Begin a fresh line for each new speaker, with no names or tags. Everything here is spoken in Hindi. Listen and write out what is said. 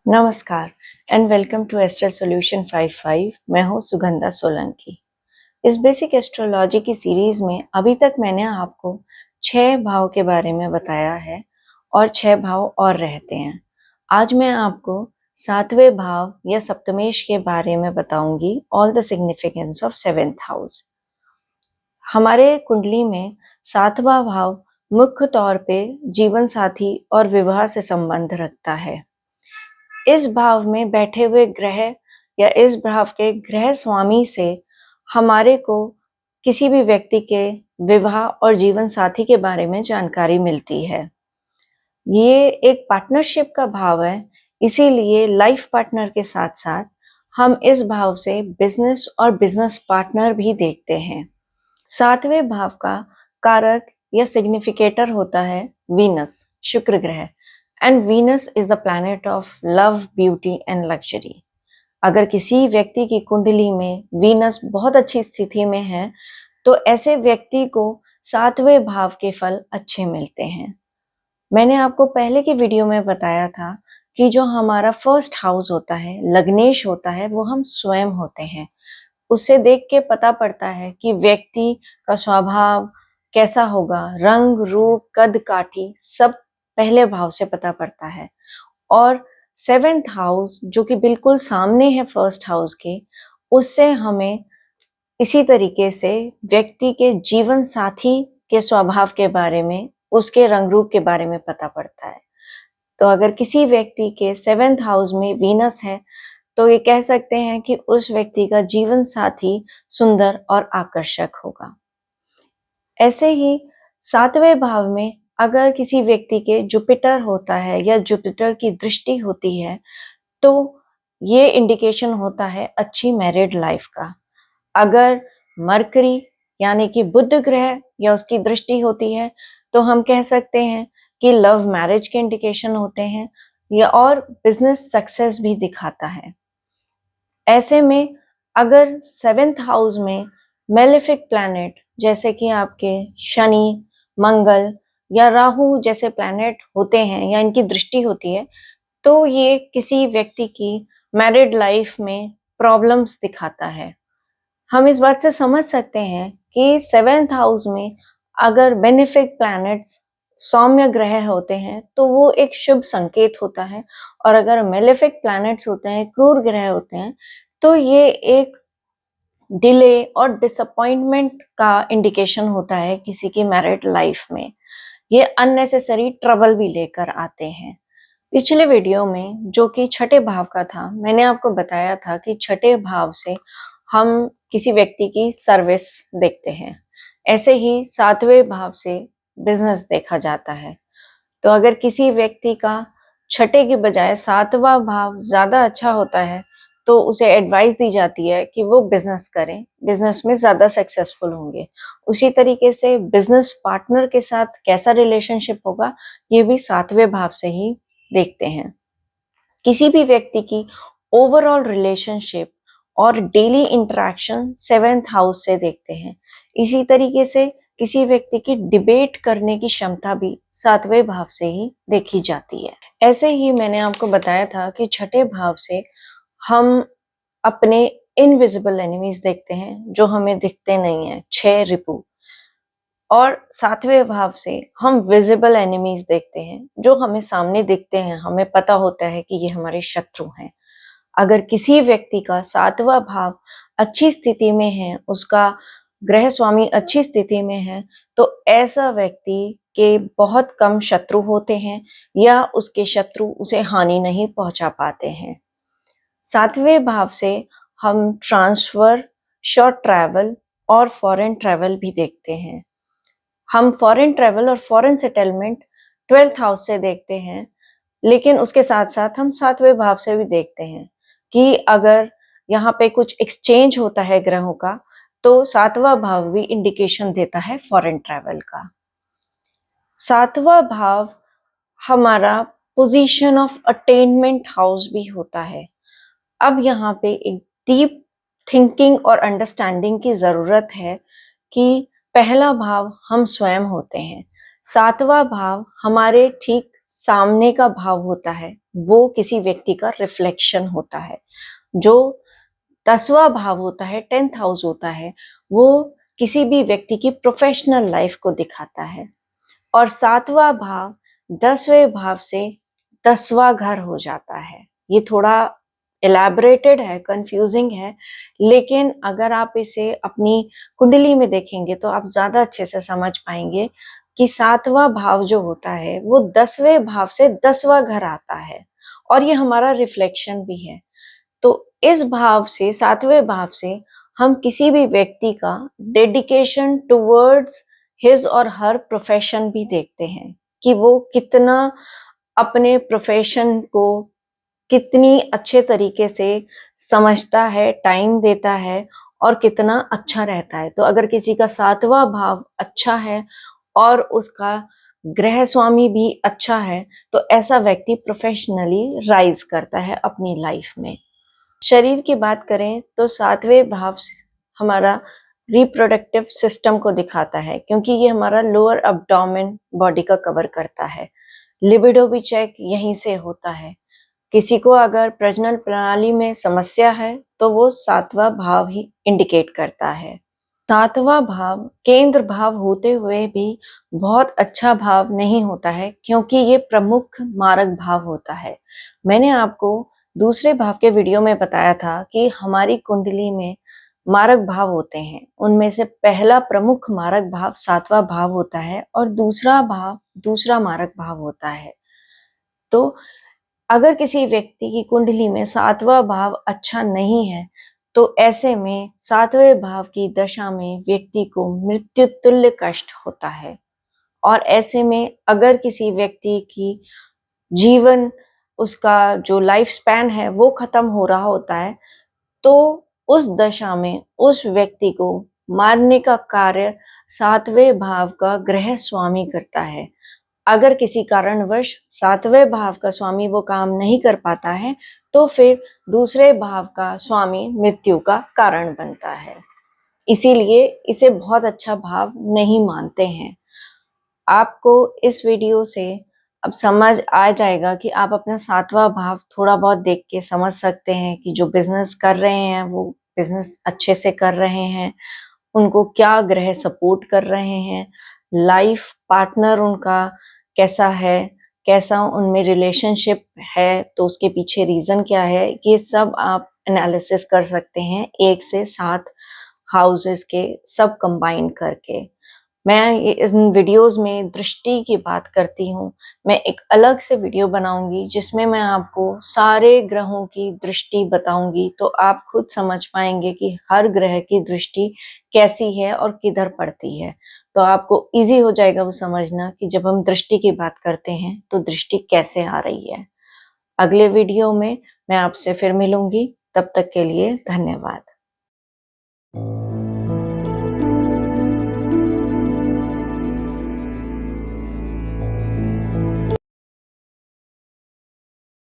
नमस्कार and welcome to astral solution 55। मैं हूँ सुगंधा सोलंकी। इस बेसिक एस्ट्रोलॉजी की सीरीज में अभी तक मैंने आपको 6 भाव के बारे में बताया है और 6 भाव और रहते हैं। आज मैं आपको 7वें भाव या सप्तमेश के बारे में बताऊंगी, all the significance of 7th house. हमारे कुंडली में 7वां भाव मुख्य तौर पे जीवन साथी और विवाह से संबंध रखता है। इस भाव में बैठे हुए ग्रह या इस भाव के ग्रह स्वामी से हमारे को किसी भी व्यक्ति के विवाह और जीवन साथी के बारे में जानकारी मिलती है। ये एक पार्टनरशिप का भाव है, इसीलिए लाइफ पार्टनर के साथ साथ हम इस भाव से बिजनेस और बिजनेस पार्टनर भी देखते हैं। 7वें भाव का कारक या सिग्निफिकेटर होता है वीनस, शुक्र ग्रह। And Venus is the planet of love, beauty and luxury. अगर किसी व्यक्ति की कुंडली में वीनस बहुत अच्छी स्थिति में है तो ऐसे व्यक्ति को 7वें भाव के फल अच्छे मिलते हैं। मैंने आपको पहले की वीडियो में बताया था कि जो हमारा फर्स्ट हाउस होता है, लग्नेश होता है, वो हम स्वयं होते हैं। उससे देख के पता पड़ता है कि व्यक्ति का स्वभाव कैसा होगा, रंग रूप कद काठी सब पहले भाव से पता पड़ता है। और 7th हाउस जो कि बिल्कुल सामने है फर्स्ट हाउस के, उससे हमें इसी तरीके से व्यक्ति के जीवन साथी के स्वभाव के बारे में, उसके रंग रूप के बारे में पता पड़ता है। तो अगर किसी व्यक्ति के 7th हाउस में वीनस है तो ये कह सकते हैं कि उस व्यक्ति का जीवन साथी सुंदर और आकर्षक होगा। ऐसे ही 7वें भाव में अगर किसी व्यक्ति के जुपिटर होता है या जुपिटर की दृष्टि होती है तो ये इंडिकेशन होता है अच्छी मैरिड लाइफ का। अगर मरकरी यानी कि बुध ग्रह या उसकी दृष्टि होती है तो हम कह सकते हैं कि लव मैरिज के इंडिकेशन होते हैं या और बिजनेस सक्सेस भी दिखाता है। ऐसे में अगर 7th हाउस में मेलेफिक प्लैनेट जैसे कि आपके शनि, मंगल या राहु जैसे प्लैनेट होते हैं या इनकी दृष्टि होती है तो ये किसी व्यक्ति की मैरिड लाइफ में प्रॉब्लम्स दिखाता है। हम इस बात से समझ सकते हैं कि 7th हाउस में अगर बेनिफिक प्लैनेट्स सौम्य ग्रह होते हैं तो वो एक शुभ संकेत होता है, और अगर मेलेफिक प्लैनेट्स होते हैं, क्रूर ग्रह होते हैं, तो ये एक डिले और डिसअपॉइंटमेंट का इंडिकेशन होता है किसी की मैरिड लाइफ में। ये अननेसेसरी ट्रबल भी लेकर आते हैं। पिछले वीडियो में जो कि 6ठे भाव का था, मैंने आपको बताया था कि 6ठे भाव से हम किसी व्यक्ति की सर्विस देखते हैं। ऐसे ही 7वें भाव से बिजनेस देखा जाता है। तो अगर किसी व्यक्ति का 6ठे की बजाय 7वां भाव ज्यादा अच्छा होता है तो उसे एडवाइस दी जाती है कि वो बिजनेस करें, बिजनेस में ज्यादा सक्सेसफुल होंगे। उसी तरीके से बिजनेस पार्टनर के साथ कैसा रिलेशनशिप होगा ये भी 7वें भाव से ही देखते हैं। किसी भी व्यक्ति की ओवरऑल रिलेशनशिप और डेली इंटरेक्शन 7th हाउस से देखते हैं। इसी तरीके से किसी व्यक्ति की डिबेट करने की क्षमता भी 7वें भाव से ही देखी जाती है। ऐसे ही मैंने आपको बताया था कि 6ठे भाव से हम अपने इनविजिबल एनिमीज देखते हैं जो हमें दिखते नहीं है, 6 रिपु। और 7वें भाव से हम विजिबल एनिमीज देखते हैं जो हमें सामने दिखते हैं, हमें पता होता है कि ये हमारे शत्रु हैं। अगर किसी व्यक्ति का 7वां भाव अच्छी स्थिति में है, उसका ग्रह स्वामी अच्छी स्थिति में है, तो ऐसा व्यक्ति के बहुत कम शत्रु होते हैं या उसके शत्रु उसे हानि नहीं पहुंचा पाते हैं। 7वें भाव से हम ट्रांसफर, शॉर्ट ट्रैवल और फॉरेन ट्रैवल भी देखते हैं। हम फॉरेन ट्रैवल और फॉरेन सेटलमेंट 12th हाउस से देखते हैं, लेकिन उसके साथ साथ हम 7वें भाव से भी देखते हैं कि अगर यहाँ पे कुछ एक्सचेंज होता है ग्रहों का तो 7वां भाव भी इंडिकेशन देता है फॉरेन ट्रैवल का। 7वां भाव हमारा पोजीशन ऑफ अटेनमेंट हाउस भी होता है। अब यहाँ पे एक डीप थिंकिंग और अंडरस्टैंडिंग की जरूरत है कि पहला भाव हम स्वयं होते हैं, 7वां भाव हमारे ठीक सामने का भाव होता है वो किसी व्यक्ति का रिफ्लेक्शन होता है। जो 10वां भाव होता है, 10th हाउस होता है, वो किसी भी व्यक्ति की प्रोफेशनल लाइफ को दिखाता है। और 7वां भाव 10वें भाव से 10वां घर हो जाता है। ये थोड़ा इलैबोरेटेड है, कंफ्यूजिंग है, लेकिन अगर आप इसे अपनी कुंडली में देखेंगे तो आप ज्यादा अच्छे से समझ पाएंगे कि 7वां भाव जो होता है वो 10वें भाव से 10वां घर आता है और ये हमारा रिफ्लेक्शन भी है। तो इस भाव से, 7वें भाव से, हम किसी भी व्यक्ति का डेडिकेशन टुवर्ड्स हिज और हर प्रोफेशन भी देखते हैं कि वो कितना अपने प्रोफेशन को कितनी अच्छे तरीके से समझता है, टाइम देता है और कितना अच्छा रहता है। तो अगर किसी का 7वां भाव अच्छा है और उसका ग्रह स्वामी भी अच्छा है तो ऐसा व्यक्ति प्रोफेशनली राइज करता है अपनी लाइफ में। शरीर की बात करें तो 7वें भाव हमारा रिप्रोडक्टिव सिस्टम को दिखाता है, क्योंकि ये हमारा लोअर अब्डोमेन बॉडी का कवर करता है। लिबिडो भी चेक यहीं से होता है। किसी को अगर प्रजनन प्रणाली में समस्या है तो वो 7वां भाव ही इंडिकेट करता है। 7वां भाव केंद्र भाव होते हुए भी बहुत अच्छा भाव नहीं होता है, क्योंकि ये प्रमुख मारक भाव होता है। मैंने आपको दूसरे भाव के वीडियो में बताया था कि हमारी कुंडली में मारक भाव होते हैं। उनमें से पहला प्रमुख मारक भाव 7वां भाव होता है और दूसरा भाव दूसरा मारक भाव होता है। तो अगर किसी व्यक्ति की कुंडली में 7वां भाव अच्छा नहीं है तो ऐसे में 7वें भाव की दशा में व्यक्ति को मृत्यु तुल्य कष्ट होता है। और ऐसे में अगर किसी व्यक्ति की जीवन, उसका जो लाइफ स्पैन है वो खत्म हो रहा होता है, तो उस दशा में उस व्यक्ति को मारने का कार्य 7वें भाव का ग्रह स्वामी करता है। अगर किसी कारणवश 7वें भाव का स्वामी वो काम नहीं कर पाता है तो फिर दूसरे भाव का स्वामी मृत्यु का कारण बनता है। इसीलिए इसे बहुत अच्छा भाव नहीं मानते हैं। आपको इस वीडियो से अब समझ आ जाएगा कि आप अपना 7वां भाव थोड़ा बहुत देख के समझ सकते हैं कि जो बिजनेस कर रहे हैं वो बिजनेस अच्छे से कर रहे हैं, उनको क्या ग्रह सपोर्ट कर रहे हैं, लाइफ पार्टनर उनका कैसा है, कैसा उनमें रिलेशनशिप है, तो उसके पीछे रीजन क्या है, ये सब आप एनालिसिस कर सकते हैं 1 से 7 हाउसेस के सब कंबाइन करके। मैं इन वीडियोस में दृष्टि की बात करती हूँ। मैं एक अलग से वीडियो बनाऊंगी जिसमें मैं आपको सारे ग्रहों की दृष्टि बताऊंगी, तो आप खुद समझ पाएंगे कि हर ग्रह की दृष्टि कैसी है और किधर पड़ती है। तो आपको इजी हो जाएगा वो समझना कि जब हम दृष्टि की बात करते हैं तो दृष्टि कैसे आ रही है। अगले वीडियो में मैं आपसे फिर मिलूंगी। तब तक के लिए धन्यवाद।